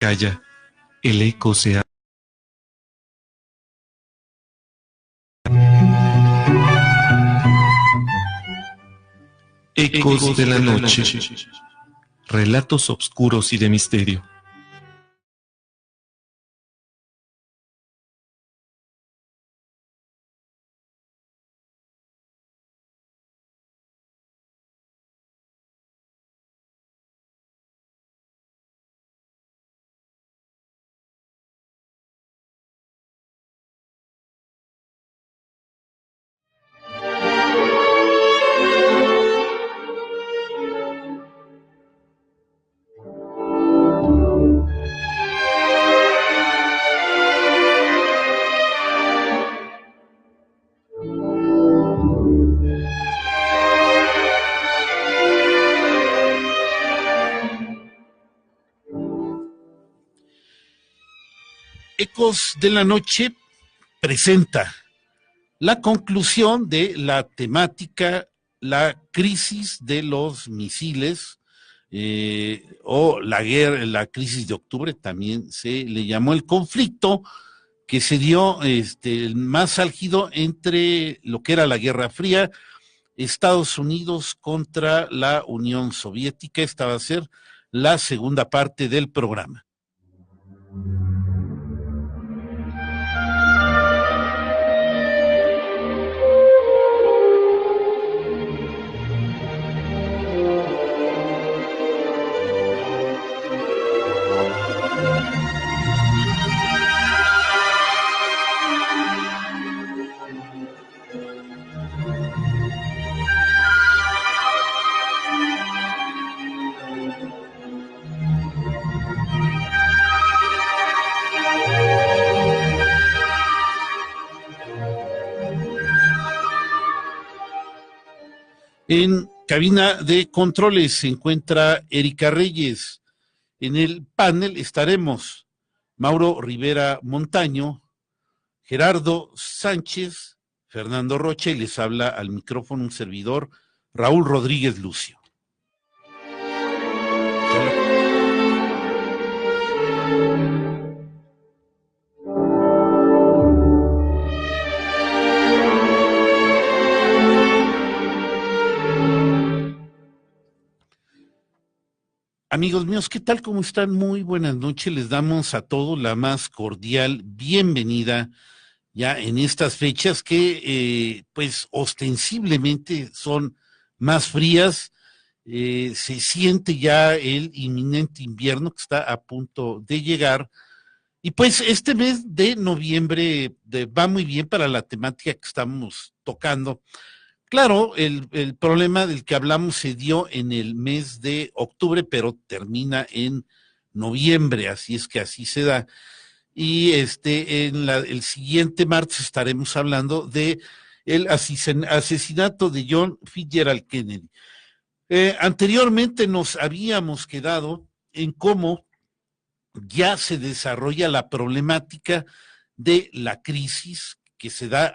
Calla, el eco se ha... Ecos de la noche. Relatos oscuros y de misterio. Ecos de la Noche presenta la conclusión de la temática, la crisis de los misiles, o la guerra, la crisis de octubre, también se le llamó el conflicto que se dio más álgido entre lo que era la Guerra Fría, Estados Unidos contra la Unión Soviética. Esta va a ser la segunda parte del programa. En cabina de controles se encuentra Erika Reyes. En el panel estaremos Mauro Rivera Montaño, Gerardo Sánchez, Fernando Rocha, y les habla al micrófono un servidor, Raúl Rodríguez Lucio. Amigos míos, ¿qué tal? ¿Cómo están? Muy buenas noches. Les damos a todos la más cordial bienvenida ya en estas fechas que, pues, ostensiblemente son más frías. Se siente ya el inminente invierno que está a punto de llegar. Y pues este mes de noviembre va muy bien para la temática que estamos tocando. Claro, el problema del que hablamos se dio en el mes de octubre, pero termina en noviembre, así es que así se da. Y el siguiente martes estaremos hablando de el asesinato de John Fitzgerald Kennedy. Anteriormente nos habíamos quedado en cómo ya se desarrolla la problemática de la crisis que se da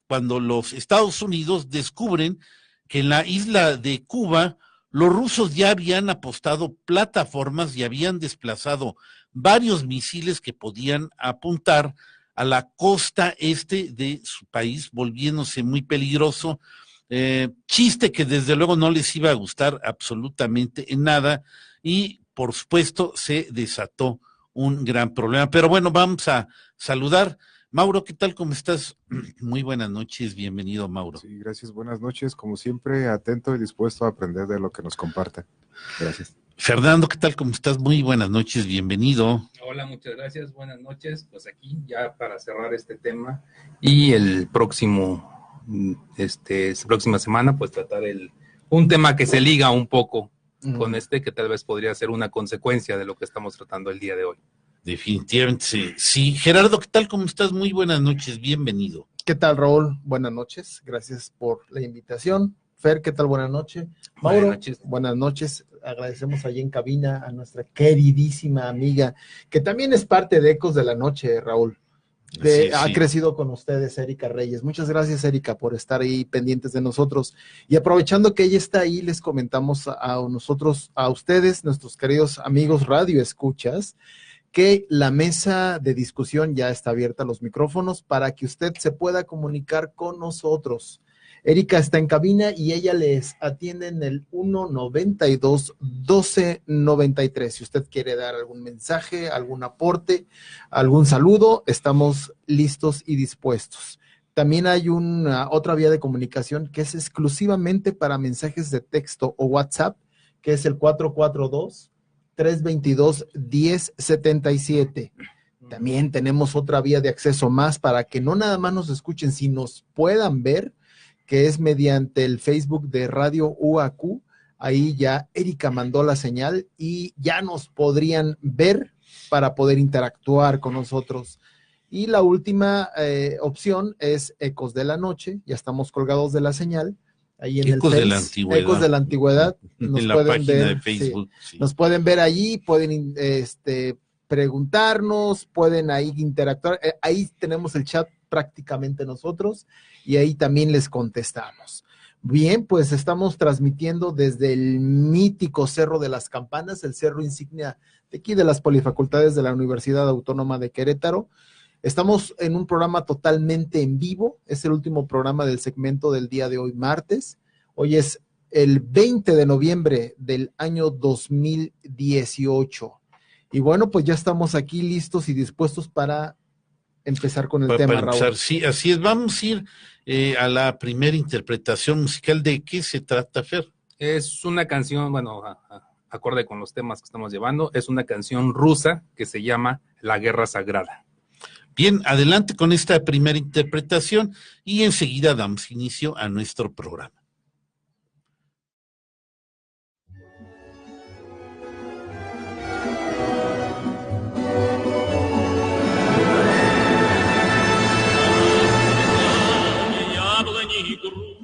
cuando los Estados Unidos descubren que en la isla de Cuba los rusos ya habían apostado plataformas y habían desplazado varios misiles que podían apuntar a la costa este de su país, volviéndose muy peligroso. Chiste que desde luego no les iba a gustar absolutamente en nada, y por supuesto se desató un gran problema. Pero bueno, vamos a saludar. Mauro, ¿qué tal? ¿Cómo estás? Muy buenas noches, bienvenido, Mauro. Sí, gracias, buenas noches. Como siempre, atento y dispuesto a aprender de lo que nos comparte. Gracias. Fernando, ¿qué tal? ¿Cómo estás? Muy buenas noches, bienvenido. Hola, muchas gracias, buenas noches. Pues aquí ya para cerrar este tema y el próxima semana, pues tratar un tema que se liga un poco con que tal vez podría ser una consecuencia de lo que estamos tratando el día de hoy. Definitivamente, sí. Gerardo, ¿qué tal? ¿Cómo estás? Muy buenas noches, bienvenido. ¿Qué tal, Raúl? Buenas noches, gracias por la invitación. Fer, ¿qué tal? Buenas noches. Mauro, buenas noches. Agradecemos allí en cabina a nuestra queridísima amiga, que también es parte de Ecos de la Noche, Raúl. Ha crecido con ustedes, Erika Reyes. Muchas gracias, Erika, por estar ahí pendientes de nosotros. Y aprovechando que ella está ahí, les comentamos a ustedes, nuestros queridos amigos radio escuchas, que la mesa de discusión ya está abierta, los micrófonos, para que usted se pueda comunicar con nosotros. Erika está en cabina y ella les atiende en el 192-1293. Si usted quiere dar algún mensaje, algún aporte, algún saludo, estamos listos y dispuestos. También hay otra vía de comunicación que es exclusivamente para mensajes de texto o WhatsApp, que es el 442-322-1077. También tenemos otra vía de acceso más para que no nada más nos escuchen, sino nos puedan ver, que es mediante el Facebook de Radio UAQ. Ahí ya Erika mandó la señal y ya nos podrían ver para poder interactuar con nosotros. Y la última opción es Ecos de la Noche. Ya estamos colgados de la señal. Ahí en Ecos el de la Antigüedad. Ecos de la Antigüedad. En la página de Facebook. Sí. Nos pueden ver allí, pueden preguntarnos, pueden ahí interactuar. Ahí tenemos el chat prácticamente nosotros y ahí también les contestamos. Bien, pues estamos transmitiendo desde el mítico Cerro de las Campanas, el cerro insignia de aquí de las Polifacultades de la Universidad Autónoma de Querétaro. Estamos en un programa totalmente en vivo, es el último programa del segmento del día de hoy, martes. Hoy es el 20 de noviembre del año 2018. Y bueno, pues ya estamos aquí listos y dispuestos para empezar con el tema, Raúl. Sí, así es. Vamos a ir a la primera interpretación musical. ¿De qué se trata, Fer? Es una canción, bueno, acorde con los temas que estamos llevando, es una canción rusa que se llama La Guerra Sagrada. Bien, adelante con esta primera interpretación y enseguida damos inicio a nuestro programa. Latorowie,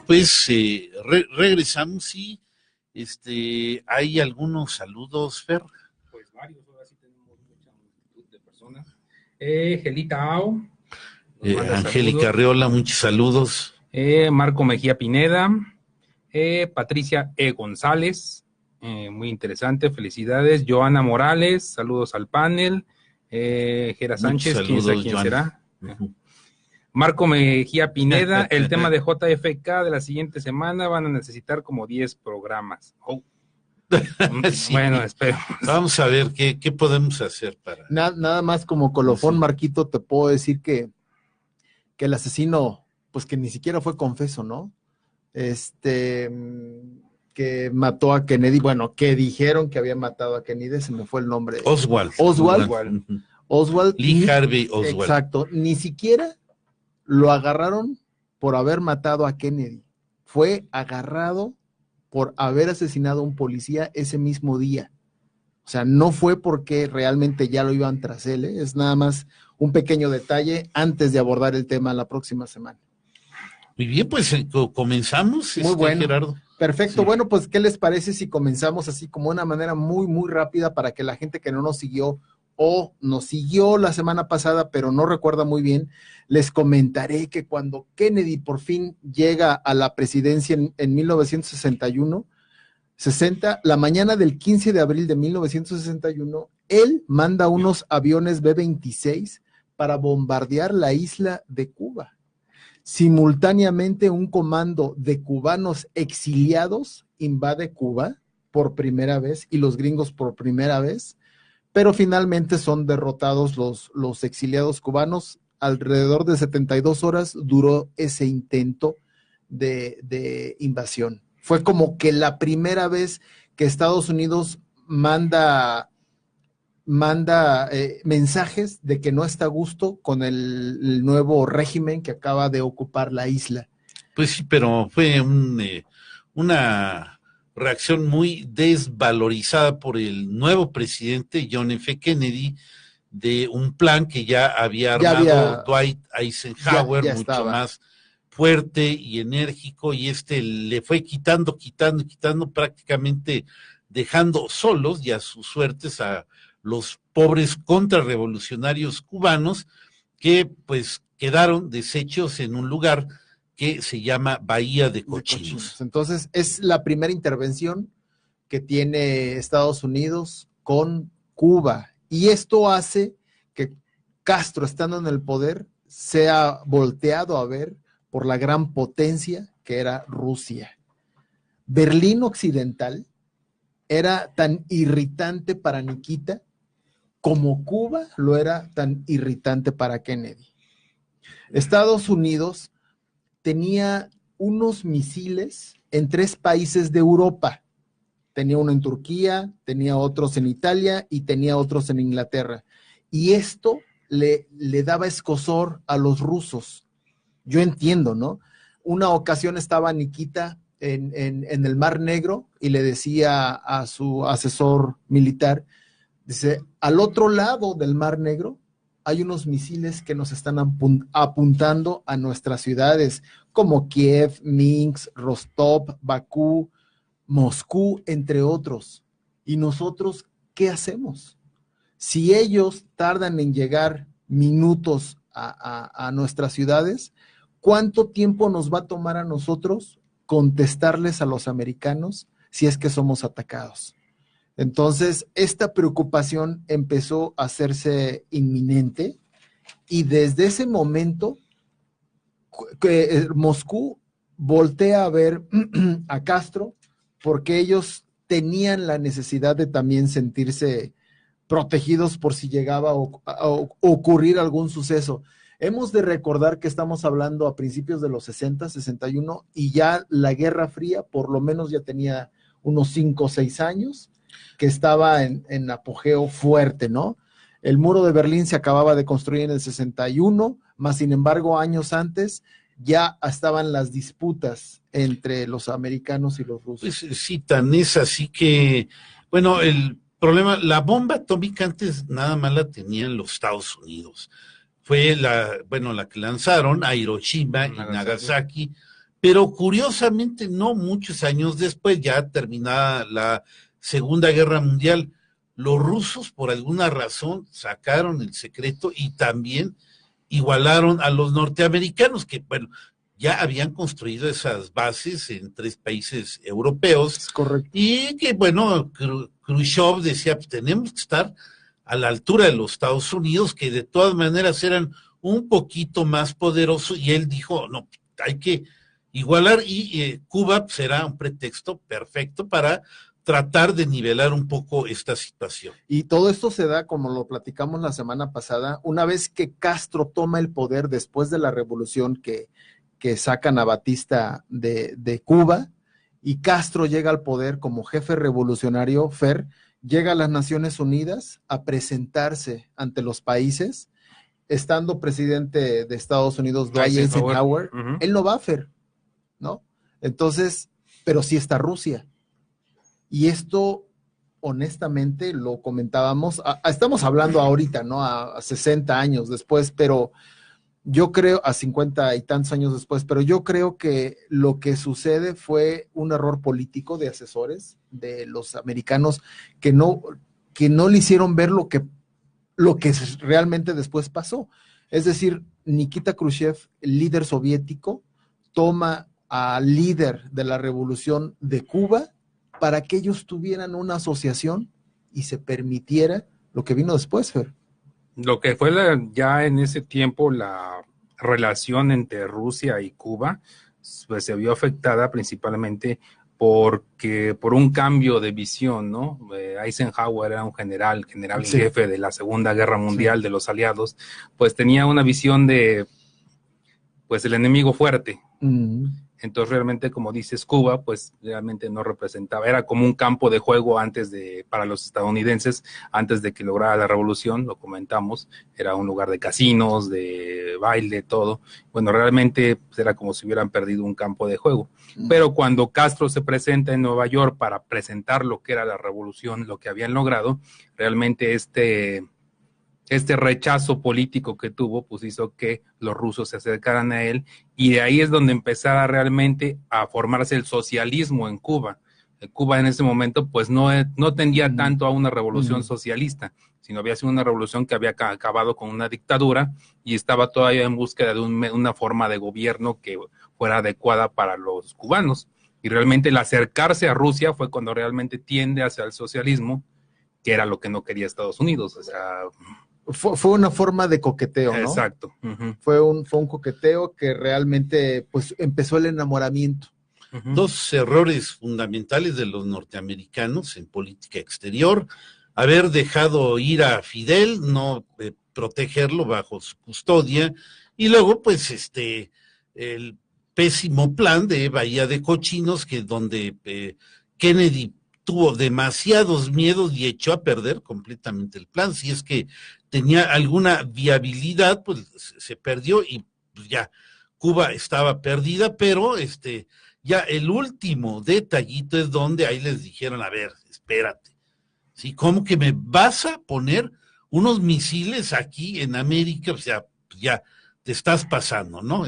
Pues regresamos y hay algunos saludos, Fer. Pues varios, ahora sí tenemos mucha multitud de personas. Gelita Ao. Angélica Arriola, muchos saludos. Marco Mejía Pineda. Patricia E. González, muy interesante, felicidades. Joana Morales, saludos al panel. Gera Sánchez, quién sabe quién será. Marco Mejía Pineda, el tema de JFK de la siguiente semana van a necesitar como 10 programas. Oh. Sí. Bueno, espero. Vamos a ver qué podemos hacer para... Nada más como colofón, sí. Marquito, te puedo decir que el asesino, pues que ni siquiera fue confeso, ¿no? Que mató a Kennedy, bueno, que dijeron que había matado a Kennedy, se me fue el nombre. Oswald. Lee Harvey Oswald. Exacto, ni siquiera lo agarraron por haber matado a Kennedy. Fue agarrado por haber asesinado a un policía ese mismo día. O sea, no fue porque realmente ya lo iban tras él, ¿eh? Es nada más un pequeño detalle antes de abordar el tema la próxima semana. Muy bien, pues comenzamos. Muy bueno. Gerardo. Perfecto, Sí. Bueno, pues, ¿qué les parece si comenzamos así como una manera muy, muy rápida para que la gente que no nos siguió o nos siguió la semana pasada, pero no recuerda muy bien, les comentaré que cuando Kennedy por fin llega a la presidencia en 1961, la mañana del 15 de abril de 1961, él manda unos aviones B-26 para bombardear la isla de Cuba. Simultáneamente, un comando de cubanos exiliados invade Cuba por primera vez y los gringos por primera vez, pero finalmente son derrotados los exiliados cubanos. Alrededor de 72 horas duró ese intento de invasión. Fue como que la primera vez que Estados Unidos manda mensajes de que no está a gusto con el nuevo régimen que acaba de ocupar la isla. Pues sí, pero fue una reacción muy desvalorizada por el nuevo presidente John F. Kennedy de un plan que ya había armado Dwight Eisenhower, ya mucho estaba más fuerte y enérgico, y le fue quitando, prácticamente dejando solos y a sus suertes a los pobres contrarrevolucionarios cubanos que pues quedaron deshechos en un lugar que se llama Bahía de Cochinos. Entonces es la primera intervención que tiene Estados Unidos con Cuba, y esto hace que Castro, estando en el poder, sea volteado a ver por la gran potencia que era Rusia. Berlín Occidental era tan irritante para Nikita como Cuba lo era tan irritante para Kennedy. Estados Unidos tenía unos misiles en 3 países de Europa. Tenía uno en Turquía, tenía otros en Italia y tenía otros en Inglaterra. Y esto le daba escozor a los rusos. Yo entiendo, ¿no? Una ocasión estaba Nikita en el Mar Negro y le decía a su asesor militar, dice, al otro lado del Mar Negro hay unos misiles que nos están apuntando a nuestras ciudades, como Kiev, Minsk, Rostov, Bakú, Moscú, entre otros. ¿Y nosotros qué hacemos? Si ellos tardan en llegar minutos a nuestras ciudades, ¿cuánto tiempo nos va a tomar a nosotros contestarles a los americanos si es que somos atacados? Entonces, esta preocupación empezó a hacerse inminente, y desde ese momento Moscú voltea a ver a Castro porque ellos tenían la necesidad de también sentirse protegidos por si llegaba a ocurrir algún suceso. Hemos de recordar que estamos hablando a principios de los 60, 61, y ya la Guerra Fría por lo menos ya tenía unos 5 o 6 años, que estaba en apogeo fuerte, ¿no? El muro de Berlín se acababa de construir en el 61, más sin embargo, años antes ya estaban las disputas entre los americanos y los rusos. Pues sí, tan es así que, bueno, el problema, la bomba atómica antes nada más la tenían los Estados Unidos. Fue la que lanzaron a Hiroshima y Nagasaki, pero curiosamente no muchos años después, ya terminada la Segunda Guerra Mundial, los rusos por alguna razón sacaron el secreto y también igualaron a los norteamericanos, que bueno, ya habían construido esas bases en 3 países europeos. Correcto. Y que bueno, Khrushchev decía, pues tenemos que estar a la altura de los Estados Unidos, que de todas maneras eran un poquito más poderosos, y él dijo, no, hay que igualar, y Cuba será un pretexto perfecto para tratar de nivelar un poco esta situación. Y todo esto se da, como lo platicamos la semana pasada, una vez que Castro toma el poder después de la revolución que sacan a Batista de Cuba, y Castro llega al poder como jefe revolucionario. Fer llega a las Naciones Unidas a presentarse ante los países, estando presidente de Estados Unidos Dwight Eisenhower, él no va, Fer, ¿no? Entonces, pero sí está Rusia. Y esto, honestamente, lo comentábamos, estamos hablando ahorita, ¿no? A 60 años después, pero yo creo, a 50 y tantos años después, pero yo creo que lo que sucede fue un error político de asesores de los americanos que no le hicieron ver lo que realmente después pasó. Es decir, Nikita Khrushchev, el líder soviético, toma al líder de la revolución de Cuba para que ellos tuvieran una asociación y se permitiera lo que vino después, Fer. Lo que fue ya en ese tiempo la relación entre Rusia y Cuba, pues se vio afectada principalmente por un cambio de visión, ¿no? Eisenhower era un general sí, jefe de la Segunda Guerra Mundial, sí, de los aliados, pues tenía una visión de, pues, el enemigo fuerte. Entonces realmente, como dices, Cuba pues realmente no representaba, era como un campo de juego para los estadounidenses, antes de que lograra la revolución, lo comentamos, era un lugar de casinos, de baile, todo. Bueno, realmente pues, era como si hubieran perdido un campo de juego. Pero cuando Castro se presenta en Nueva York para presentar lo que era la revolución, lo que habían logrado, realmente este rechazo político que tuvo, pues hizo que los rusos se acercaran a él, y de ahí es donde empezara realmente a formarse el socialismo en Cuba. Cuba en ese momento pues no tendía tanto a una revolución socialista, sino había sido una revolución que había acabado con una dictadura y estaba todavía en búsqueda de una forma de gobierno que fuera adecuada para los cubanos. Y realmente el acercarse a Rusia fue cuando realmente tiende hacia el socialismo, que era lo que no quería Estados Unidos, o sea... Fue una forma de coqueteo, ¿no? Exacto. Fue un coqueteo que realmente, pues, empezó el enamoramiento. 2 errores fundamentales de los norteamericanos en política exterior: haber dejado ir a Fidel, no protegerlo bajo su custodia, y luego, pues, el pésimo plan de Bahía de Cochinos, donde Kennedy tuvo demasiados miedos y echó a perder completamente el plan. Si es que tenía alguna viabilidad, pues se perdió, y pues ya Cuba estaba perdida. Pero ya el último detallito es donde ahí les dijeron, a ver, espérate, ¿sí? ¿Cómo que me vas a poner unos misiles aquí en América? O sea, pues ya te estás pasando, ¿no?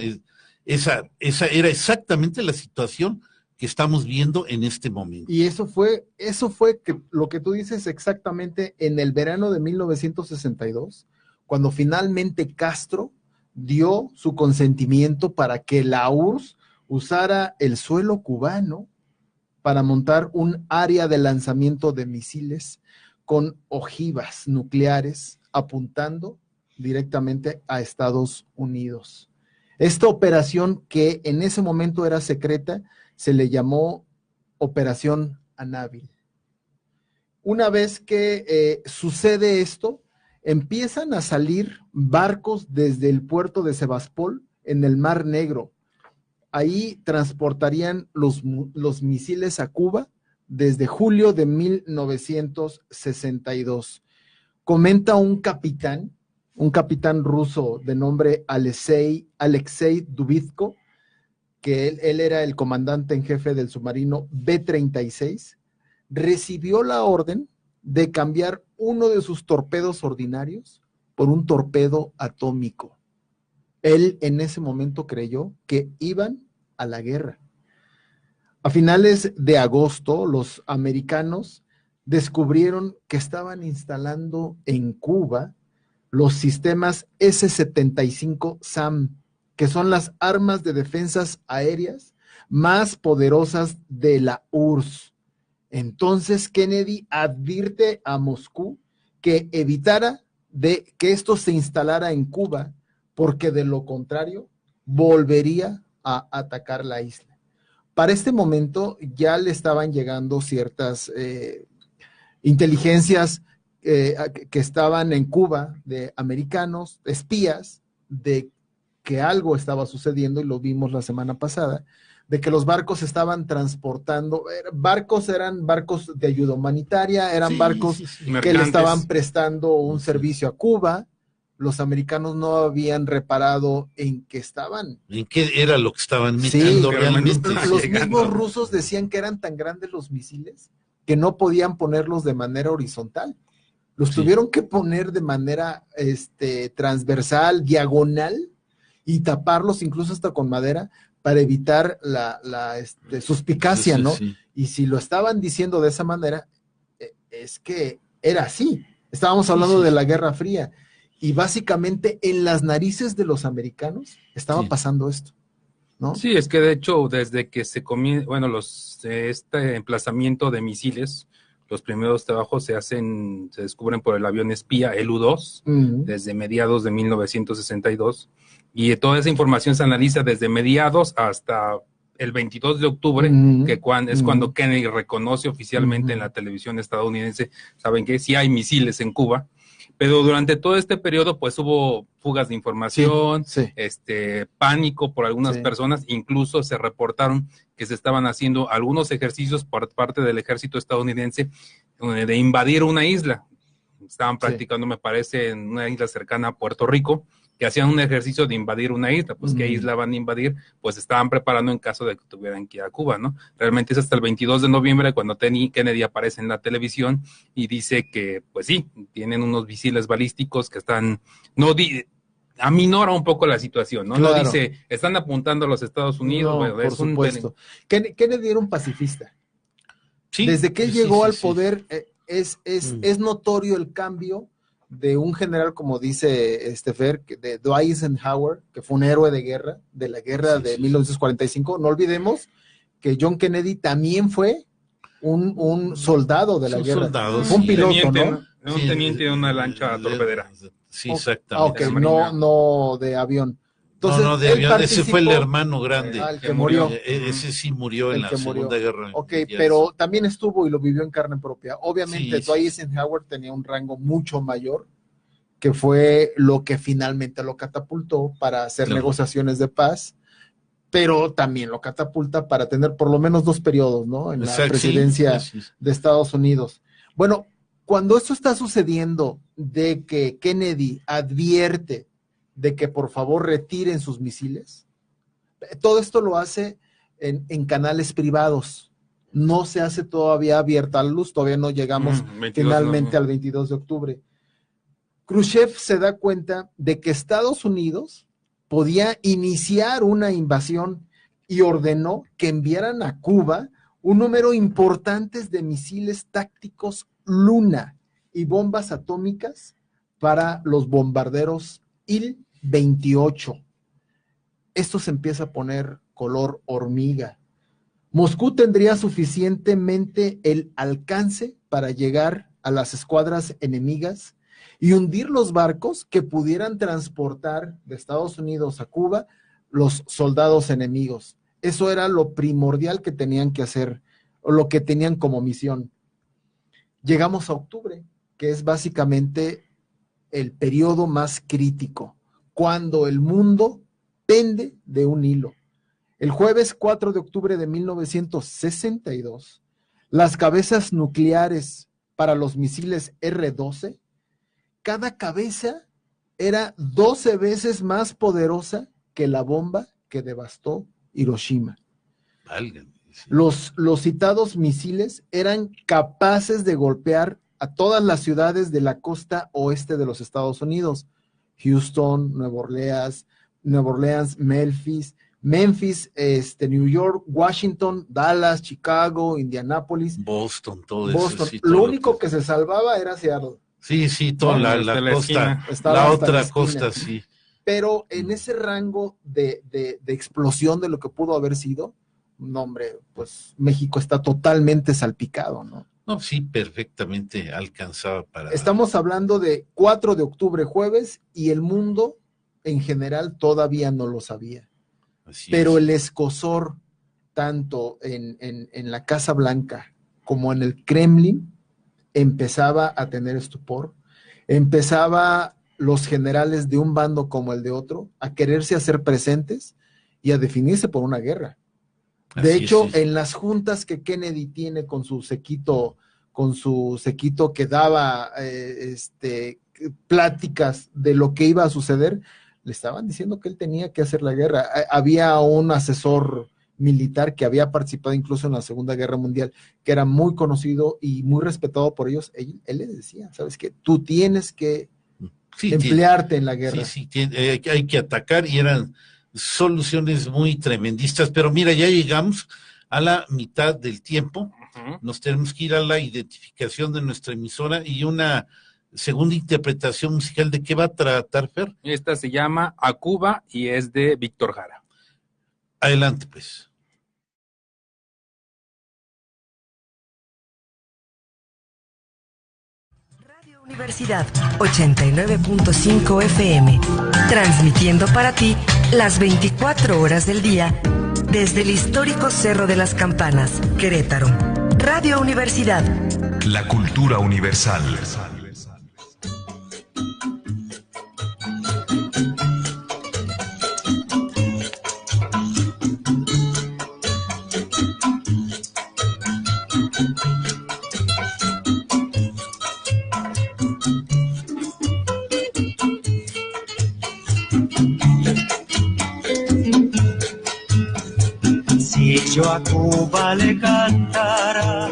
Esa era exactamente la situación que estamos viendo en este momento. Y eso fue que lo que tú dices exactamente en el verano de 1962, cuando finalmente Castro dio su consentimiento para que la URSS usara el suelo cubano para montar un área de lanzamiento de misiles con ojivas nucleares apuntando directamente a Estados Unidos. Esta operación, que en ese momento era secreta, se le llamó Operación Anábil. Una vez que sucede esto, empiezan a salir barcos desde el puerto de Sebastopol en el Mar Negro. Ahí transportarían los misiles a Cuba desde julio de 1962. Comenta un capitán ruso de nombre Alexei Dubitko, que él era el comandante en jefe del submarino B-36, recibió la orden de cambiar uno de sus torpedos ordinarios por un torpedo atómico. Él en ese momento creyó que iban a la guerra. A finales de agosto, los americanos descubrieron que estaban instalando en Cuba los sistemas S-75 SAM, que son las armas de defensas aéreas más poderosas de la URSS. Entonces Kennedy advierte a Moscú que evitara de que esto se instalara en Cuba, porque de lo contrario volvería a atacar la isla. Para este momento ya le estaban llegando ciertas inteligencias que estaban en Cuba, de americanos, espías, de que algo estaba sucediendo, y lo vimos la semana pasada, de que los barcos estaban transportando, eran barcos de ayuda humanitaria, eran barcos que le estaban prestando un servicio a Cuba. Los americanos no habían reparado en qué estaban. ¿En qué era lo que estaban metiendo realmente? Los mismos rusos decían que eran tan grandes los misiles que no podían ponerlos de manera horizontal. Los tuvieron que poner de manera transversal, diagonal, y taparlos incluso hasta con madera para evitar la suspicacia, ¿no? Sí. Y si lo estaban diciendo de esa manera, es que era así. Estábamos hablando de la Guerra Fría, y básicamente en las narices de los americanos estaba pasando esto, ¿no? Sí, es que de hecho desde que se comienza, este emplazamiento de misiles, los primeros trabajos se descubren por el avión espía, el U-2, desde mediados de 1962, y toda esa información se analiza desde mediados hasta el 22 de octubre, que es cuando Kennedy reconoce oficialmente en la televisión estadounidense, saben que sí hay misiles en Cuba, pero durante todo este periodo pues hubo fugas de información, pánico por algunas personas, incluso se reportaron que se estaban haciendo algunos ejercicios por parte del ejército estadounidense de invadir una isla. Estaban practicando, me parece, en una isla cercana a Puerto Rico, que hacían un ejercicio de invadir una isla. Pues ¿qué isla van a invadir? Pues estaban preparando en caso de que tuvieran que ir a Cuba, ¿no? Realmente es hasta el 22 de noviembre cuando Kennedy aparece en la televisión y dice que, pues sí, tienen unos misiles balísticos que están, aminora un poco la situación, ¿no? Claro. No dice, están apuntando a los Estados Unidos. No, por supuesto. Kennedy era un pacifista. Sí, desde que él llegó al poder, es notorio el cambio de un general, como dice Fer, de Dwight Eisenhower, que fue un héroe de guerra, de la guerra de 1945. No olvidemos que John Kennedy también fue un soldado de la guerra. Fue un piloto, ¿no? Un teniente de una lancha torpedera. Sí, exactamente. No de avión. Entonces, no, de avión, ese fue el hermano grande. El que murió. Ese sí murió en la Segunda Guerra. Ok, pero también estuvo y lo vivió en carne propia. Obviamente, Dwight Eisenhower tenía un rango mucho mayor, que fue lo que finalmente lo catapultó para hacer negociaciones de paz, pero también lo catapulta para tener por lo menos 2 periodos, ¿no? En la presidencia de Estados Unidos. Bueno, cuando esto está sucediendo, de que Kennedy advierte de que por favor retiren sus misiles, todo esto lo hace en canales privados, no se hace todavía abierta a la luz, todavía no llegamos finalmente al 22 de octubre. Khrushchev se da cuenta de que Estados Unidos podía iniciar una invasión y ordenó que enviaran a Cuba un número importante de misiles tácticos Luna y bombas atómicas para los bombarderos Il-28. Esto se empieza a poner color hormiga. Moscú tendría suficientemente el alcance para llegar a las escuadras enemigas y hundir los barcos que pudieran transportar de Estados Unidos a Cuba los soldados enemigos. Eso era lo primordial que tenían que hacer, o lo que tenían como misión. Llegamos a octubre, que es básicamente el periodo más crítico, cuando el mundo pende de un hilo. El jueves 4 de octubre de 1962, las cabezas nucleares para los misiles R-12, cada cabeza era 12 veces más poderosa que la bomba que devastó Hiroshima. Válgame. Sí. Los citados misiles eran capaces de golpear a todas las ciudades de la costa oeste de los Estados Unidos: Houston, Nueva Orleans, Memphis, New York, Washington, Dallas, Chicago, Indianápolis, Boston, todo Boston. eso. Sí, lo único que se salvaba era Seattle. Sí, toda la costa, la otra costa, sí. Pero en ese rango de explosión de lo que pudo haber sido, no, hombre, pues México está totalmente salpicado, ¿no? No, sí, perfectamente alcanzaba para... Estamos hablando de 4 de octubre, jueves, y el mundo en general todavía no lo sabía. Pero el escozor, tanto en la Casa Blanca como en el Kremlin, empezaba a tener estupor. Empezaba los generales de un bando como el de otro a quererse hacer presentes y a definirse por una guerra. De hecho, en las juntas que Kennedy tiene con su séquito que daba pláticas de lo que iba a suceder, le estaban diciendo que él tenía que hacer la guerra. Había un asesor militar que había participado incluso en la Segunda Guerra Mundial, que era muy conocido y muy respetado por ellos. Él les decía, ¿sabes qué? Tú tienes que emplearte en la guerra. Hay que atacar, y eran soluciones muy tremendistas. Pero mira, ya llegamos a la mitad del tiempo. Nos tenemos que ir a la identificación de nuestra emisora y una segunda interpretación musical. ¿De qué va a tratar, Fer? Esta se llama A Cuba y es de Víctor Jara. Adelante, pues. Radio Universidad 89.5 FM, transmitiendo para ti las 24 horas del día desde el histórico Cerro de las Campanas, Querétaro. Radio Universidad. La cultura universal. Si yo a Cuba le cantara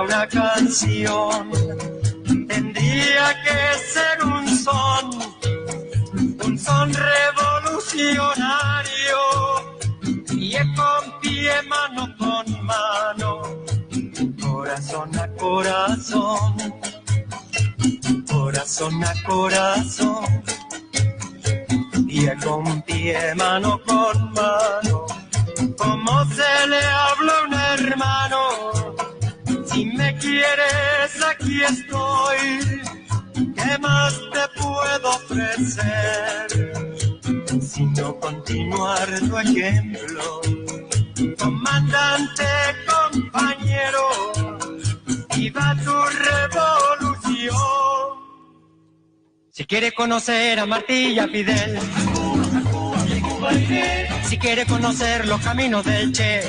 una canción, tendría que ser un son revolucionario, pie con pie, mano con mano, corazón a corazón, corazón a corazón, pie con pie, mano con mano, como se le habla a un hermano. Si me quieres, aquí estoy. ¿Qué más te puedo ofrecer? Sino continuar tu ejemplo. Comandante, compañero, viva tu revolución. Si quiere conocer a Martí y a Fidel, si quiere conocer los caminos del Che,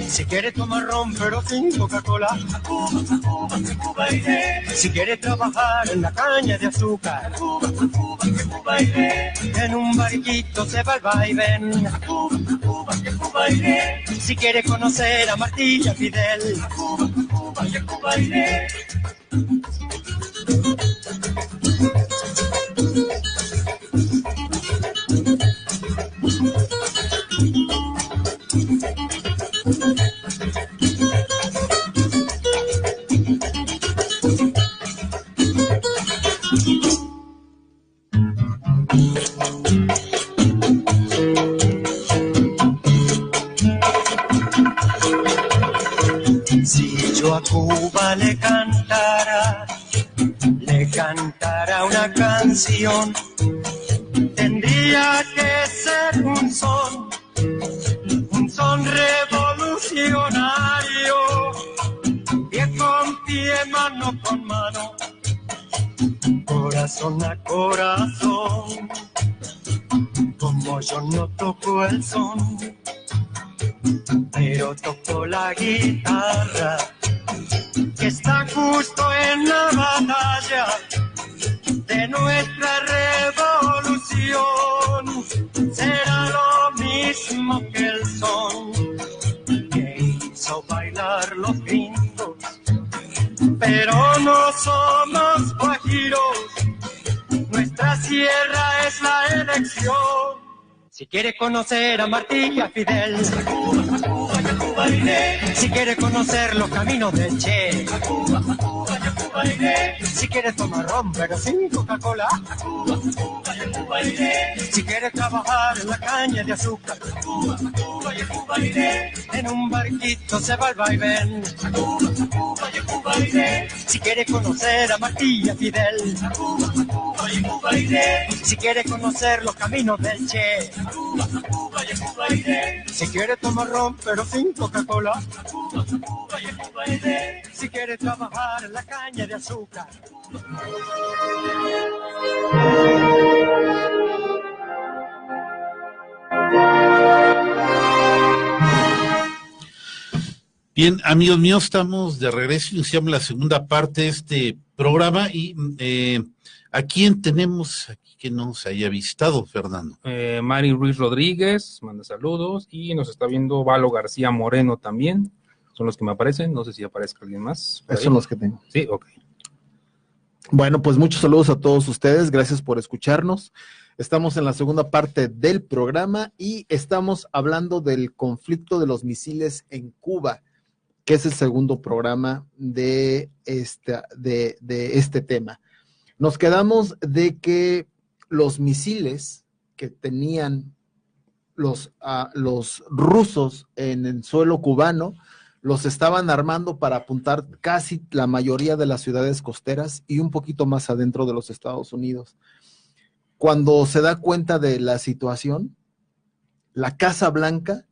si quiere tomar ron pero sin Coca-Cola, si quiere trabajar en la caña de azúcar, en un barquito se va al vaivén. Si quiere conocer a Martí y a Fidel, si yo a Cuba le cantara una canción, tendría que ser un son revolucionario, pie con pie, mano con mano, corazón a corazón. Como yo no toco el son, pero toco la guitarra, que está justo en la batalla de nuestra revolución. Será lo mismo que el son que hizo bailar los gringos, pero no somos guajiros, nuestra sierra es la elección. Si quiere conocer a Martí y a Fidel, a Cuba, Cuba iré. Si quiere conocer los caminos del Che, a Cuba, Cuba iré. Si quiere tomar ron pero sin Coca-Cola, a Cuba, Cuba iré. Si quiere trabajar en la caña de azúcar, a Cuba, Cuba iré. En un barquito se va al vaivén, a Cuba, Cuba iré. Si quiere conocer a Martí y a Fidel, a Cuba, Cuba iré. Si quiere conocer los caminos del Che, Cuba iré. Si quiere tomar ron pero sin Coca-Cola, Cuba iré. Si quiere trabajar en la caña de azúcar. Bien, amigos míos, estamos de regreso, iniciamos la segunda parte de este programa y ¿a quién tenemos aquí que nos haya visitado, Fernando? Mari Ruiz Rodríguez manda saludos y nos está viendo Valo García Moreno también. Son los que me aparecen, no sé si aparezca alguien más. Esos son los que tengo. Sí, ok. Bueno, pues muchos saludos a todos ustedes, gracias por escucharnos. Estamos en la segunda parte del programa y estamos hablando del conflicto de los misiles en Cuba, que es el segundo programa de este tema. Nos quedamos de que los misiles que tenían los rusos en el suelo cubano los estaban armando para apuntar casi la mayoría de las ciudades costeras y un poquito más adentro de los Estados Unidos. Cuando se da cuenta de la situación, la Casa Blanca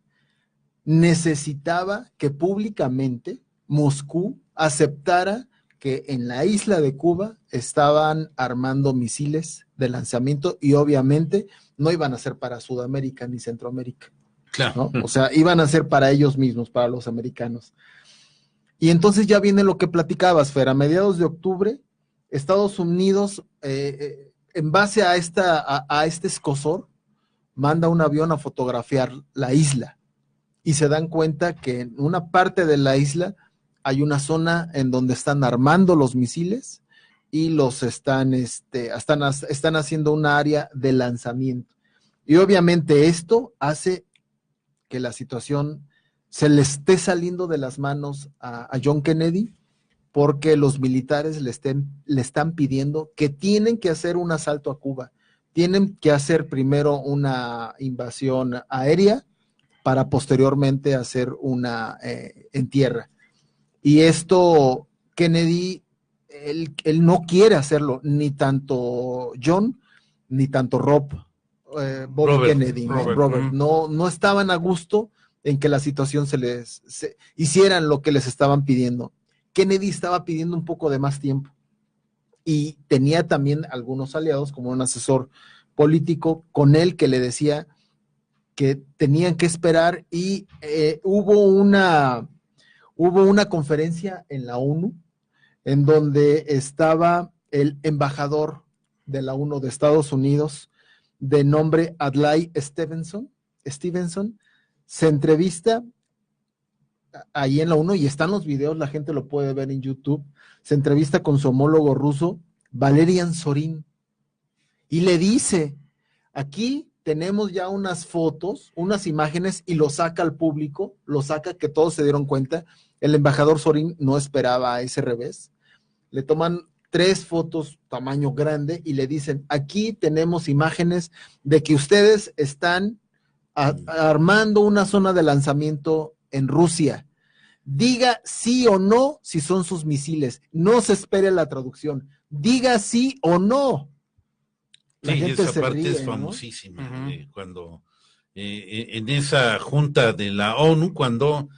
necesitaba que públicamente Moscú aceptara que en la isla de Cuba estaban armando misiles de lanzamiento y obviamente no iban a ser para Sudamérica ni Centroamérica. Claro. ¿No? O sea, iban a ser para ellos mismos, para los americanos. Y entonces ya viene lo que platicabas, Fer, a mediados de octubre, Estados Unidos, en base a este escozor, manda un avión a fotografiar la isla y se dan cuenta que en una parte de la isla hay una zona en donde están armando los misiles y los están haciendo una área de lanzamiento. Y obviamente esto hace que la situación se le esté saliendo de las manos a John Kennedy, porque los militares le están pidiendo que tienen que hacer un asalto a Cuba, tienen que hacer primero una invasión aérea para posteriormente hacer una en tierra. Y esto Kennedy, él no quiere hacerlo, ni tanto John, ni tanto Robert Kennedy, Robert, no estaban a gusto en que la situación se hicieran lo que les estaban pidiendo. Kennedy estaba pidiendo un poco de más tiempo y tenía también algunos aliados, como un asesor político con él que le decía que tenían que esperar y hubo una conferencia en la ONU en donde estaba el embajador de la ONU de Estados Unidos de nombre Adlai Stevenson, se entrevista ahí en la ONU y están los videos, la gente lo puede ver en YouTube, se entrevista con su homólogo ruso, Valerian Zorin, y le dice, aquí tenemos ya unas fotos, unas imágenes, y lo saca al público, lo saca que todos se dieron cuenta, el embajador Zorin no esperaba a ese revés, le toman 3 fotos tamaño grande y le dicen, aquí tenemos imágenes de que ustedes están armando una zona de lanzamiento en Rusia. Diga sí o no si son sus misiles. No se espere la traducción. Diga sí o no. La Sí, gente esa se parte ríe, es ¿no? famosísima, cuando en esa junta de la ONU, cuando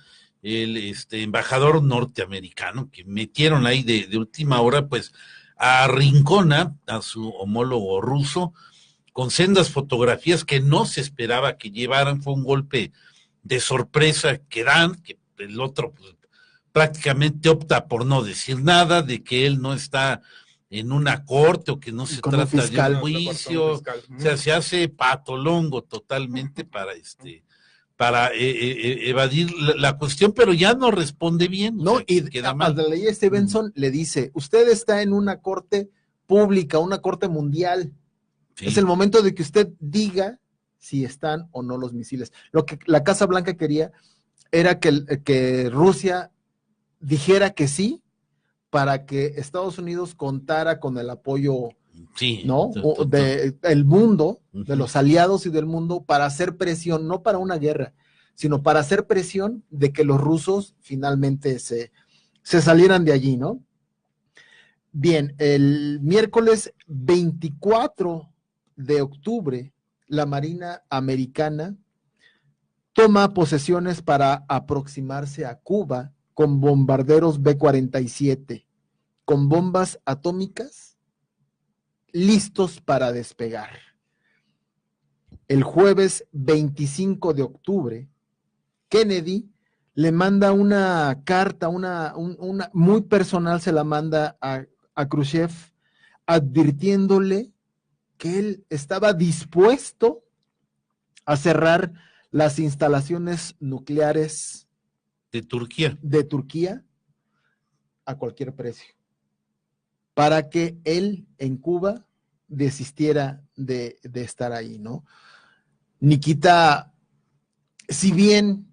el embajador norteamericano que metieron ahí de última hora, pues arrincona a su homólogo ruso con sendas fotografías que no se esperaba que llevaran. Fue un golpe de sorpresa que dan, que el otro pues, prácticamente opta por no decir nada, de que él no está en una corte o que no se Con un trata de fiscal. un juicio, o sea, se hace patolongo totalmente para evadir la cuestión, pero ya no responde bien, o No, sea, y queda a mal. la ley Stevenson le dice, usted está en una corte pública, una corte mundial. Sí. Es el momento de que usted diga si están o no los misiles. Lo que la Casa Blanca quería era que Rusia dijera que sí, para que Estados Unidos contara con el apoyo, Sí, ¿no? Del mundo, de los aliados y del mundo, para hacer presión, no para una guerra, sino para hacer presión de que los rusos finalmente se salieran de allí, ¿no? Bien, el miércoles 24 de octubre, la Marina Americana toma posesiones para aproximarse a Cuba con bombarderos B-47, con bombas atómicas listos para despegar. El jueves 25 de octubre, Kennedy le manda una carta, una muy personal, se la manda a Khrushchev, advirtiéndole que él estaba dispuesto a cerrar las instalaciones nucleares de Turquía a cualquier precio, para que él en Cuba desistiera de estar ahí, ¿no? Nikita, si bien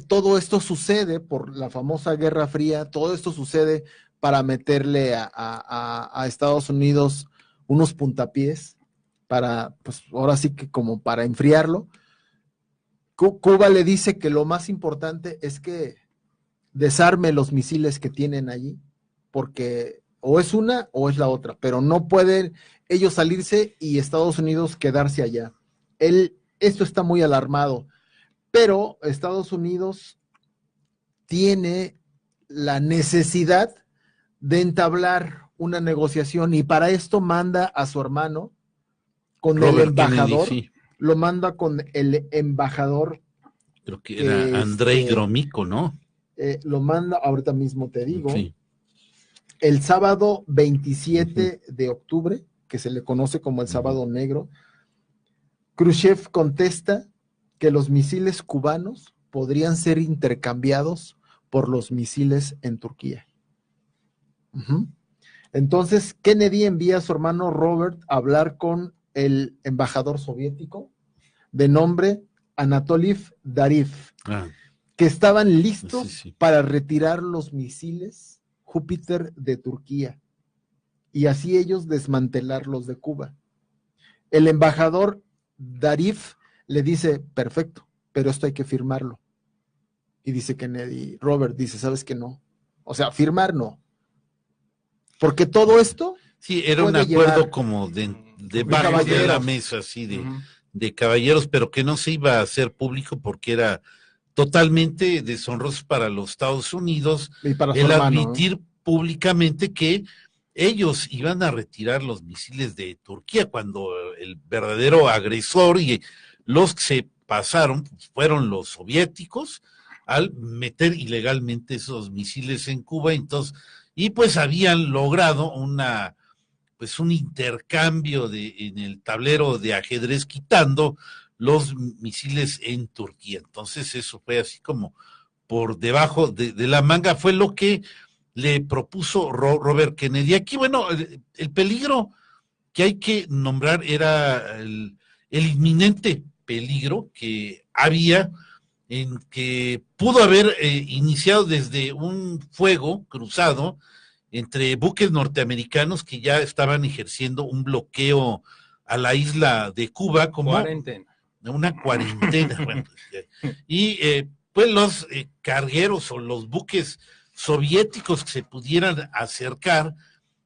todo esto sucede por la famosa Guerra Fría, todo esto sucede para meterle a Estados Unidos unos puntapiés, para, pues ahora sí que como para enfriarlo. Cuba le dice que lo más importante es que desarme los misiles que tienen allí, porque o es una o es la otra, pero no pueden ellos salirse y Estados Unidos quedarse allá. Esto está muy alarmado, pero Estados Unidos tiene la necesidad de entablar una negociación y para esto manda a su hermano con Robert el embajador, Kennedy, sí. Lo manda con el embajador. Creo que era Andrei Gromyko, ¿no? Lo manda, ahorita mismo te digo, Sí. El sábado 27 de octubre, que se le conoce como el Sábado Negro, Khrushchev contesta que los misiles cubanos podrían ser intercambiados por los misiles en Turquía. Entonces, Kennedy envía a su hermano Robert a hablar con el embajador soviético de nombre Anatoly Dariev, que estaban listos para retirar los misiles Júpiter de Turquía y así ellos desmantelarlos de Cuba. El embajador Dariev le dice, perfecto, pero esto hay que firmarlo. Y dice Kennedy, Robert dice, ¿sabes qué no? O sea, firmar no. Porque todo esto... Sí, era un acuerdo como de bajo de la mesa, así de caballeros, pero que no se iba a hacer público porque era totalmente deshonroso para los Estados Unidos y para el admitir públicamente que ellos iban a retirar los misiles de Turquía, cuando el verdadero agresor y los que se pasaron fueron los soviéticos al meter ilegalmente esos misiles en Cuba. Entonces, y pues habían logrado un intercambio en el tablero de ajedrez, quitando los misiles en Turquía. Entonces eso fue así como por debajo de la manga, fue lo que le propuso Robert Kennedy. Aquí, bueno, el peligro que hay que nombrar era el inminente peligro que había, en que pudo haber iniciado desde un fuego cruzado entre buques norteamericanos que ya estaban ejerciendo un bloqueo a la isla de Cuba, como una cuarentena. Bueno, y pues los cargueros o los buques soviéticos que se pudieran acercar,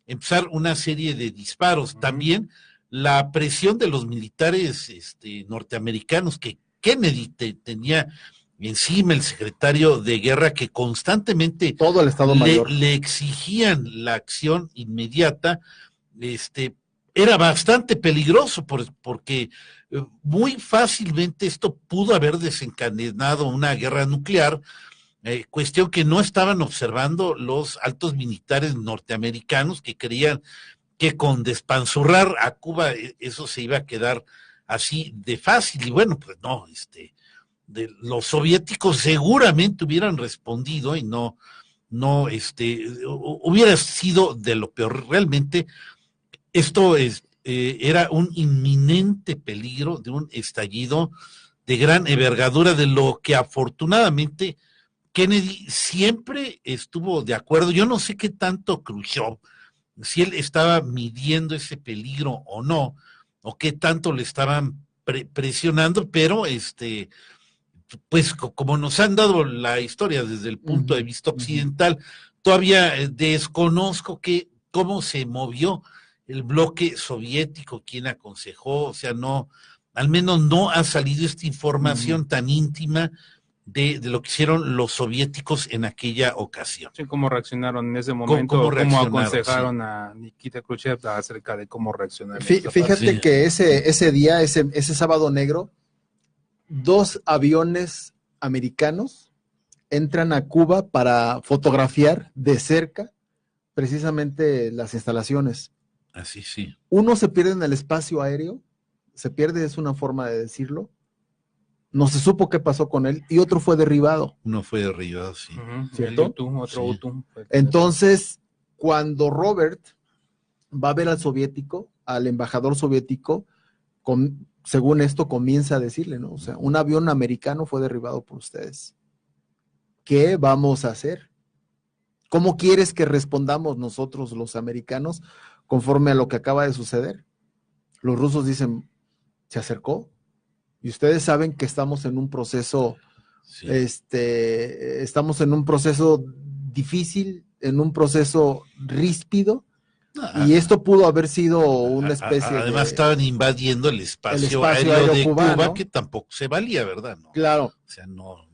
empezar una serie de disparos. También la presión de los militares norteamericanos que Kennedy tenía encima, el secretario de guerra, que constantemente todo el Estado Mayor le exigían la acción inmediata, era bastante peligroso porque muy fácilmente esto pudo haber desencadenado una guerra nuclear, cuestión que no estaban observando los altos militares norteamericanos, que creían que con despanzurrar a Cuba eso se iba a quedar así de fácil. Y bueno, pues no, los soviéticos seguramente hubieran respondido y no hubiera sido de lo peor. Realmente esto era un inminente peligro de un estallido de gran envergadura, de lo que afortunadamente Kennedy siempre estuvo de acuerdo. Yo no sé qué tanto Khrushchev, si él estaba midiendo ese peligro o no, o qué tanto le estaban presionando, pero pues como nos han dado la historia desde el punto de vista occidental, todavía desconozco cómo se movió el bloque soviético, quién aconsejó, o sea, no, al menos no ha salido esta información tan íntima de lo que hicieron los soviéticos en aquella ocasión. Sí, cómo reaccionaron en ese momento, cómo aconsejaron a Nikita Khrushchev acerca de cómo reaccionar. Fíjate que ese día, ese sábado negro, 2 aviones americanos entran a Cuba para fotografiar de cerca precisamente las instalaciones. Así, sí. Uno se pierde en el espacio aéreo, se pierde, es una forma de decirlo. No se supo qué pasó con él, y otro fue derribado. Uno fue derribado, sí. ¿Cierto? Otro U-2. Entonces, cuando Robert va a ver al soviético, al embajador soviético, según esto comienza a decirle, ¿no? O sea, un avión americano fue derribado por ustedes. ¿Qué vamos a hacer? ¿Cómo quieres que respondamos nosotros los americanos conforme a lo que acaba de suceder? Los rusos dicen, se acercó, y ustedes saben que estamos en un proceso, sí. Estamos en un proceso difícil, en un proceso ríspido, y esto pudo haber sido una especie además estaban invadiendo el espacio aéreo de Cuba, ¿no? Que tampoco se valía, ¿verdad? ¿No? Claro. O sea, no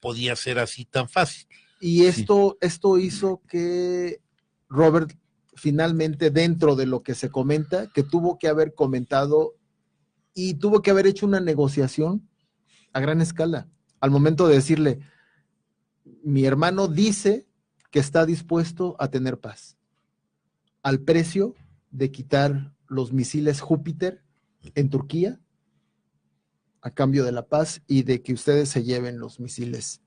podía ser así tan fácil. Y esto hizo que Robert finalmente, dentro de lo que se comenta, que tuvo que haber comentado y tuvo que haber hecho una negociación a gran escala, al momento de decirle, mi hermano dice que está dispuesto a tener paz, al precio de quitar los misiles Júpiter en Turquía, a cambio de la paz y de que ustedes se lleven los misiles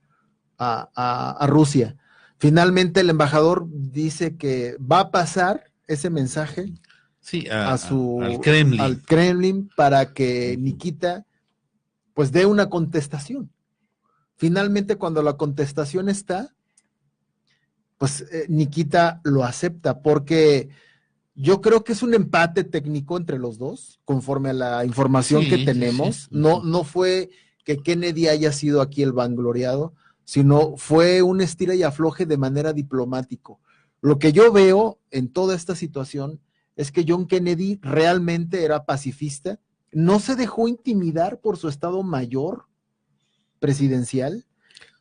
a Rusia. Finalmente el embajador dice que va a pasar ese mensaje al Kremlin para que Nikita pues dé una contestación. Finalmente, cuando la contestación está, pues Nikita lo acepta, porque yo creo que es un empate técnico entre los dos, conforme a la información que tenemos. Sí. No fue que Kennedy haya sido aquí el vangloriado, sino fue un estira y afloje de manera diplomático. Lo que yo veo en toda esta situación es que John Kennedy realmente era pacifista, no se dejó intimidar por su estado mayor presidencial,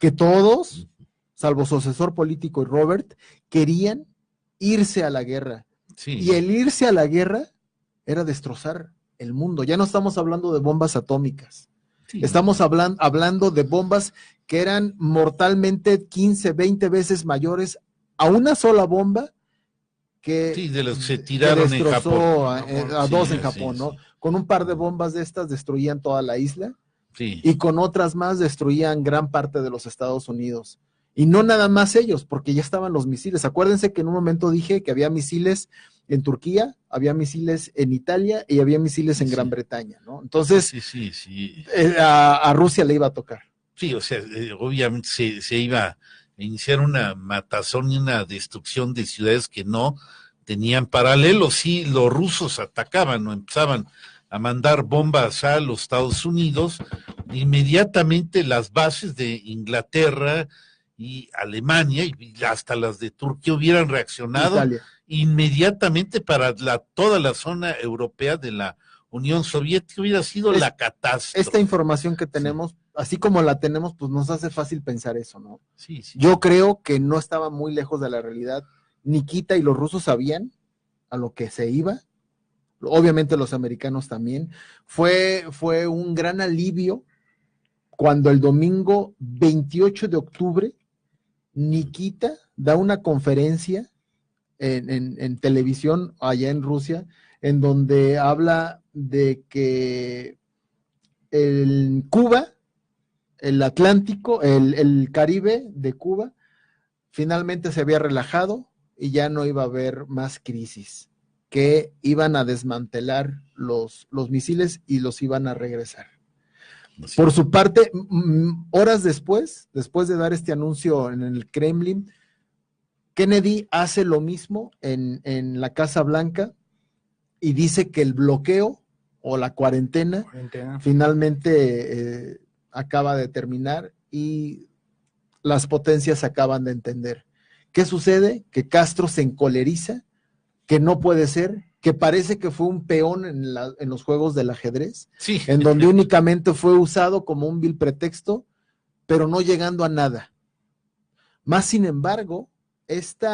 que todos, salvo su asesor político y Robert, querían irse a la guerra. Sí. Y el irse a la guerra era destrozar el mundo. Ya no estamos hablando de bombas atómicas. Sí. Estamos hablando de bombas que eran mortalmente 15, 20 veces mayores a una sola bomba que, de los que se tiraron en Japón. A dos en sí, Japón, ¿no? Con un par de bombas de estas destruían toda la isla, y con otras más destruían gran parte de los Estados Unidos. Y no nada más ellos, porque ya estaban los misiles. Acuérdense que en un momento dije que había misiles en Turquía, había misiles en Italia y había misiles en Gran Bretaña, ¿no? Entonces, a Rusia le iba a tocar. Sí, o sea, obviamente se iba a iniciar una matazón y una destrucción de ciudades que no tenían paralelo. Sí, los rusos atacaban o empezaban a mandar bombas a los Estados Unidos, inmediatamente las bases de Inglaterra y Alemania y hasta las de Turquía hubieran reaccionado inmediatamente para toda la zona europea de la Unión Soviética, hubiera sido la catástrofe. Esta información que tenemos, así como la tenemos, pues nos hace fácil pensar eso, ¿no? Sí. Yo creo que no estaba muy lejos de la realidad. Nikita y los rusos sabían a lo que se iba, obviamente los americanos también. Fue un gran alivio cuando el domingo 28 de octubre Nikita da una conferencia en televisión allá en Rusia, en donde habla de que el Cuba, el Atlántico, el Caribe de Cuba, finalmente se había relajado y ya no iba a haber más crisis, que iban a desmantelar los misiles y los iban a regresar. Sí. Por su parte, horas después de dar este anuncio en el Kremlin, Kennedy hace lo mismo en la Casa Blanca y dice que el bloqueo o la cuarentena. Finalmente acaba de terminar y las potencias acaban de entender. ¿Qué sucede? Que Castro se encoleriza, que no puede ser, que parece que fue un peón en los juegos del ajedrez, sí, en donde únicamente fue usado como un vil pretexto, pero no llegando a nada. Más sin embargo, este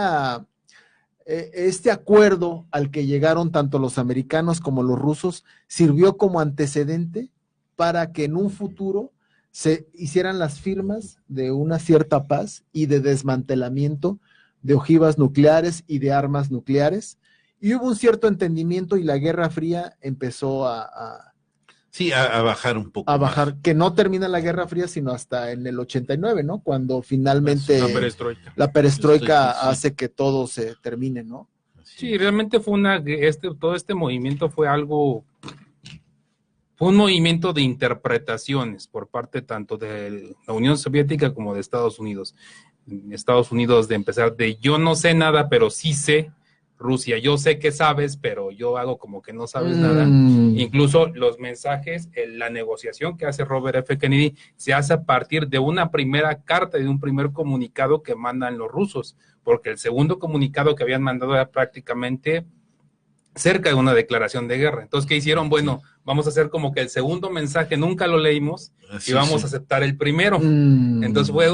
acuerdo al que llegaron tanto los americanos como los rusos sirvió como antecedente para que en un futuro se hicieran las firmas de una cierta paz y de desmantelamiento de ojivas nucleares y de armas nucleares, y hubo un cierto entendimiento y la Guerra Fría empezó a bajar un poco. A bajar, más. Que no termina la Guerra Fría sino hasta en el 89, ¿no? Cuando finalmente la perestroika hace que todo se termine, ¿no? Sí, realmente fue todo este movimiento fue un movimiento de interpretaciones por parte tanto de la Unión Soviética como de Estados Unidos. Estados Unidos de empezar de yo no sé nada, pero sí sé. Rusia, yo sé que sabes, pero yo hago como que no sabes nada. Incluso los mensajes, la negociación que hace Robert F. Kennedy se hace a partir de una primera carta, de un primer comunicado que mandan los rusos, porque el segundo comunicado que habían mandado era prácticamente cerca de una declaración de guerra. Entonces, ¿qué hicieron? Bueno, vamos a hacer como que el segundo mensaje nunca lo leímos y vamos a aceptar el primero. Entonces fue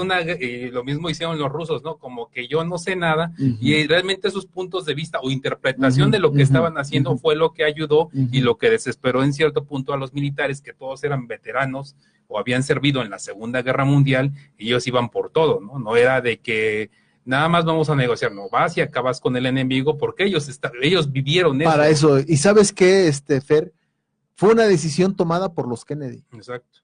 lo mismo hicieron los rusos, ¿no? Como que yo no sé nada y realmente sus puntos de vista o interpretación de lo que estaban haciendo fue lo que ayudó y lo que desesperó en cierto punto a los militares, que todos eran veteranos o habían servido en la Segunda Guerra Mundial y ellos iban por todo, ¿no? No era de que nada más vamos a negociar, no, vas y acabas con el enemigo porque ellos vivieron eso. Para eso, y ¿sabes qué, Fer? Fue una decisión tomada por los Kennedy. Exacto.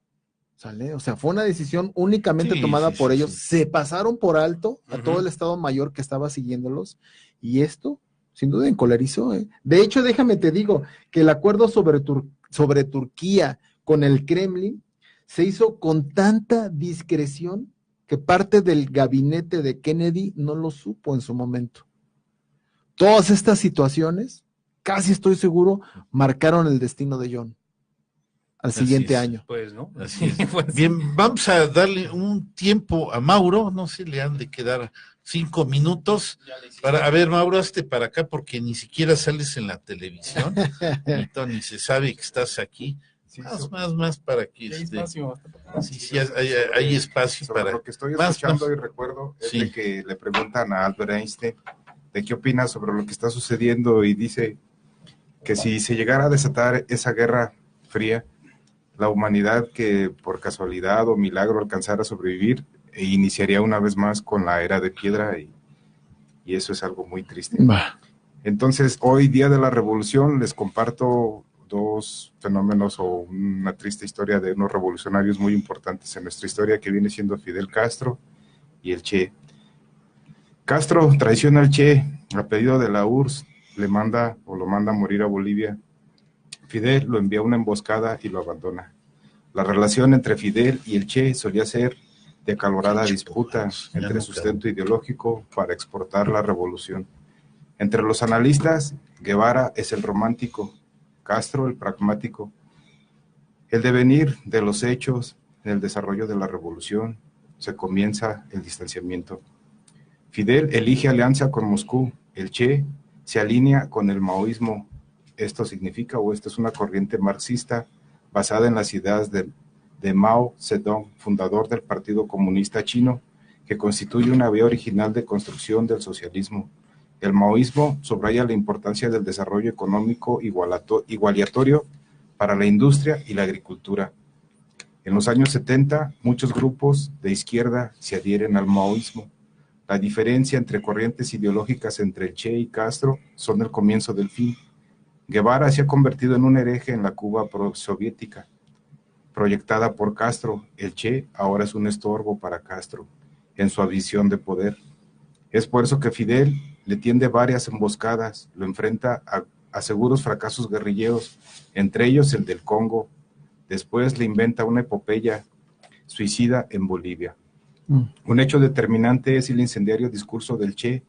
¿Sale? O sea, fue una decisión únicamente tomada por ellos. Se pasaron por alto a todo el Estado Mayor que estaba siguiéndolos, y esto, sin duda, encolerizó. De hecho, déjame te digo, que el acuerdo sobre Turquía con el Kremlin se hizo con tanta discreción que parte del gabinete de Kennedy no lo supo en su momento. Todas estas situaciones, casi estoy seguro, marcaron el destino de John al siguiente año. Pues, ¿no? Así es. Pues, bien, vamos a darle un tiempo a Mauro, no sé, le han de quedar 5 minutos. A ver, Mauro, hazte para acá porque ni siquiera sales en la televisión, ni se sabe que estás aquí. Sí, más para que hay espacio. Sí, hay espacio sobre para lo que estoy escuchando y recuerdo es de que le preguntan a Albert Einstein de qué opina sobre lo que está sucediendo y dice que si se llegara a desatar esa guerra fría, la humanidad que por casualidad o milagro alcanzara a sobrevivir iniciaría una vez más con la era de piedra y eso es algo muy triste. Entonces, hoy día de la revolución les comparto 2 fenómenos o una triste historia de unos revolucionarios muy importantes en nuestra historia, que viene siendo Fidel Castro y el Che. Castro traiciona al Che a pedido de la URSS, lo manda a morir a Bolivia. Fidel lo envía a una emboscada y lo abandona. La relación entre Fidel y el Che solía ser de acalorada disputa entre sustento ideológico para exportar la revolución. Entre los analistas, Guevara es el romántico, Castro el pragmático. El devenir de los hechos, en el desarrollo de la revolución, se comienza el distanciamiento. Fidel elige alianza con Moscú, el Che se alinea con el maoísmo. Esto significa, o esta es una corriente marxista basada en las ideas de Mao Zedong, fundador del Partido Comunista Chino, que constituye una vía original de construcción del socialismo. El maoísmo subraya la importancia del desarrollo económico igualatorio para la industria y la agricultura. En los años 70, muchos grupos de izquierda se adhieren al maoísmo. La diferencia entre corrientes ideológicas entre el Che y Castro son el comienzo del fin. Guevara se ha convertido en un hereje en la Cuba soviética, proyectada por Castro. El Che ahora es un estorbo para Castro en su ambición de poder. Es por eso que Fidel le tiende varias emboscadas, lo enfrenta a seguros fracasos guerrilleros, entre ellos el del Congo. Después le inventa una epopeya suicida en Bolivia. Un hecho determinante es el incendiario discurso del Che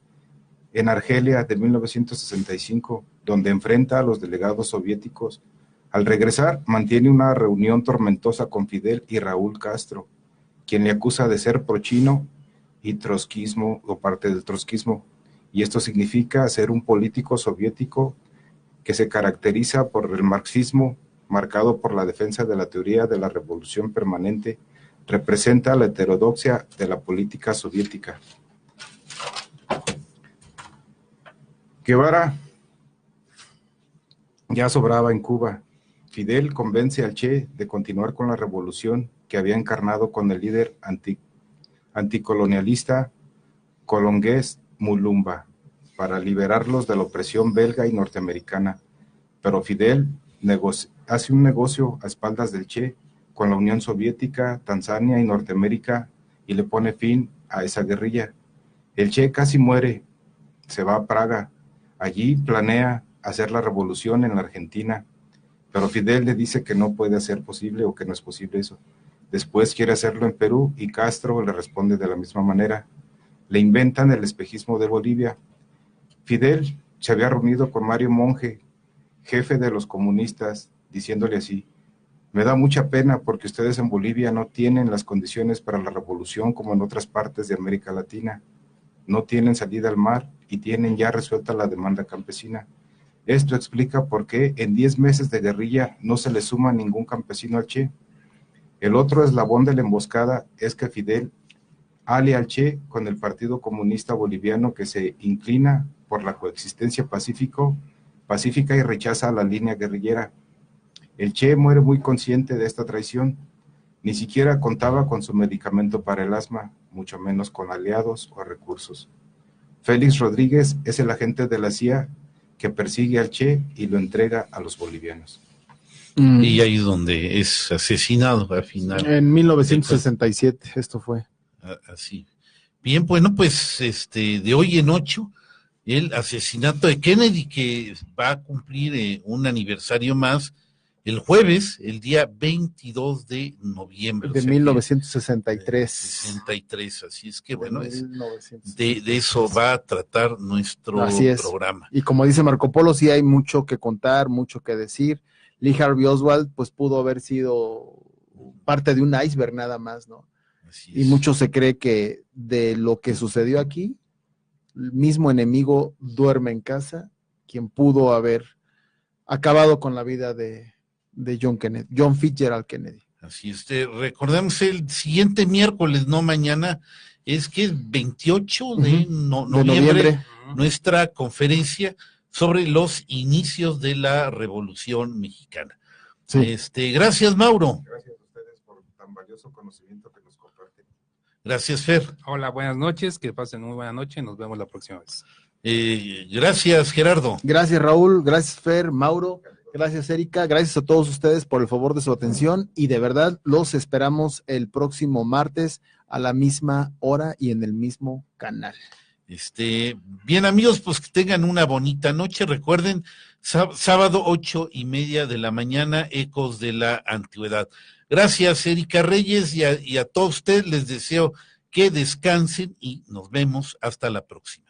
en Argelia de 1965, donde enfrenta a los delegados soviéticos. Al regresar, mantiene una reunión tormentosa con Fidel y Raúl Castro, quien le acusa de ser pro-chino y trotskismo o parte del trotskismo, y esto significa ser un político soviético que se caracteriza por el marxismo, marcado por la defensa de la teoría de la revolución permanente. Representa la heterodoxia de la política soviética. Guevara ya sobraba en Cuba. Fidel convence al Che de continuar con la revolución que había encarnado con el líder anticolonialista Colongués Mulumba para liberarlos de la opresión belga y norteamericana. Pero Fidel hace un negocio a espaldas del Che con la Unión Soviética, Tanzania y Norteamérica y le pone fin a esa guerrilla. El Che casi muere, se va a Praga. Allí planea hacer la revolución en la Argentina, pero Fidel le dice que no puede hacer posible o que no es posible eso. Después quiere hacerlo en Perú y Castro le responde de la misma manera. Le inventan el espejismo de Bolivia. Fidel se había reunido con Mario Monge, jefe de los comunistas, diciéndole así: me da mucha pena porque ustedes en Bolivia no tienen las condiciones para la revolución como en otras partes de América Latina. No tienen salida al mar y tienen ya resuelta la demanda campesina. Esto explica por qué en 10 meses de guerrilla no se le suma ningún campesino al Che. El otro eslabón de la emboscada es que Fidel alia al Che con el Partido Comunista Boliviano, que se inclina por la coexistencia pacífica y rechaza la línea guerrillera. El Che muere muy consciente de esta traición. Ni siquiera contaba con su medicamento para el asma, mucho menos con aliados o recursos. Félix Rodríguez es el agente de la CIA que persigue al Che y lo entrega a los bolivianos. Y ahí es donde es asesinado al final. En 1967 esto fue. Así. Bien, bueno, pues de hoy en 8, el asesinato de Kennedy, que va a cumplir un aniversario más el jueves, el día 22 de noviembre. De 1963. 63, así es que bueno, de eso va a tratar nuestro programa. Y como dice Marco Polo, sí hay mucho que contar, mucho que decir. Lee Harvey Oswald, pues pudo haber sido parte de un iceberg nada más, ¿no? Y mucho se cree que de lo que sucedió aquí, el mismo enemigo duerme en casa, quien pudo haber acabado con la vida de John Fitzgerald Kennedy. Así es, recordemos el siguiente miércoles, no mañana, es que es 28 de noviembre, nuestra conferencia sobre los inicios de la Revolución Mexicana. Sí. Gracias, Mauro. Gracias a ustedes por tan valioso conocimiento que nos comparten. Gracias, Fer. Hola, buenas noches, que pasen muy buena noche, nos vemos la próxima vez. Gracias, Gerardo. Gracias, Raúl, gracias, Fer, Mauro, gracias, Erika, gracias a todos ustedes por el favor de su atención y de verdad los esperamos el próximo martes a la misma hora y en el mismo canal. Bien, amigos, pues que tengan una bonita noche. Recuerden, sábado 8:30 de la mañana, Ecos de la Antigüedad. Gracias, Erika Reyes, y a todos ustedes les deseo que descansen y nos vemos hasta la próxima.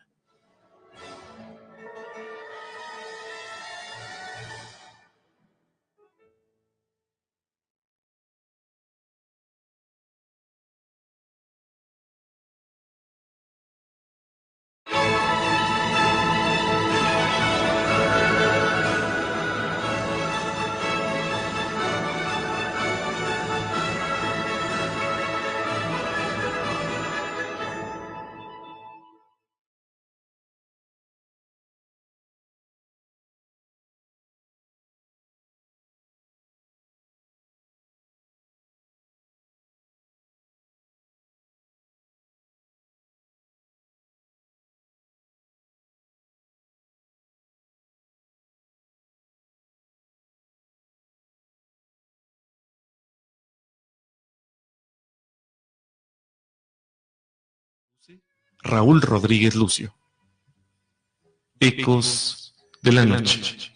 Raúl Rodríguez Lucio. Ecos de la noche.